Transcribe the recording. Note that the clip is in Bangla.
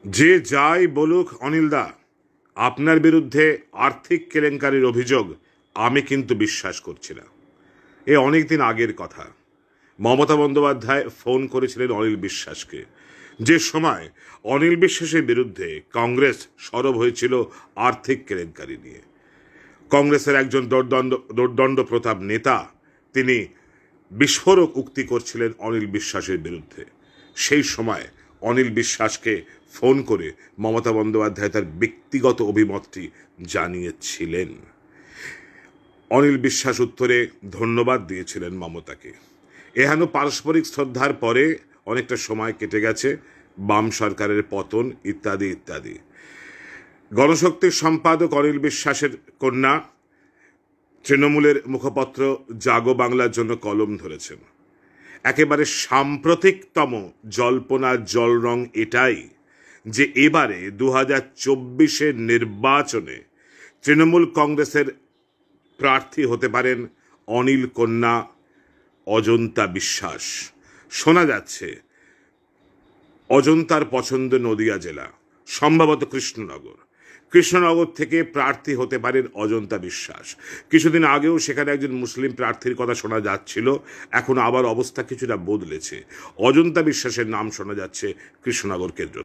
যে যাই বলুক অনিলদা, আপনার বিরুদ্ধে আর্থিক কেলেঙ্কারির অভিযোগ আমি কিন্তু বিশ্বাস করছি না। এ অনেকদিন আগের কথা। মমতা বন্দ্যোপাধ্যায় ফোন করেছিলেন অনিল বিশ্বাসকে, যে সময় অনিল বিশ্বাসের বিরুদ্ধে কংগ্রেস সরব হয়েছিল আর্থিক কেলেঙ্কারি নিয়ে। কংগ্রেসের একজন দোর্দণ্ড প্রতাপ নেতা তিনি বিস্ফোরক উক্তি করছিলেন অনিল বিশ্বাসের বিরুদ্ধে। সেই সময় অনিল বিশ্বাসকে ফোন করে মমতা বন্দ্যোপাধ্যায় তার ব্যক্তিগত অভিমতটি জানিয়েছিলেন। অনিল বিশ্বাস উত্তরে ধন্যবাদ দিয়েছিলেন মমতাকে। এহেন পারস্পরিক শ্রদ্ধার পরে অনেকটা সময় কেটে গেছে, বাম সরকারের পতন ইত্যাদি ইত্যাদি। গণশক্তির সম্পাদক অনিল বিশ্বাসের কন্যা তৃণমূলের মুখপত্র জাগো বাংলার জন্য কলম ধরেছেন। একেবারে সাম্প্রতিকতম জল্পনার জলরং এটাই যে এবারে 2024-এর নির্বাচনে তৃণমূল কংগ্রেসের প্রার্থী হতে পারেন অনিল কন্যা অজন্তা বিশ্বাস। শোনা যাচ্ছে অজন্তার পছন্দ নদিয়া জেলা, সম্ভবত কৃষ্ণনগর থেকে প্রার্থী হতে পারেন অজন্তা বিশ্বাস। কিছুদিন আগেও সেখানে একজন মুসলিম প্রার্থীর কথা শোনা যাচ্ছিল, এখন আবার অবস্থা কিছুটা বদলেছে। অজন্তা বিশ্বাসের নাম শোনা যাচ্ছে কৃষ্ণনগর কেন্দ্র।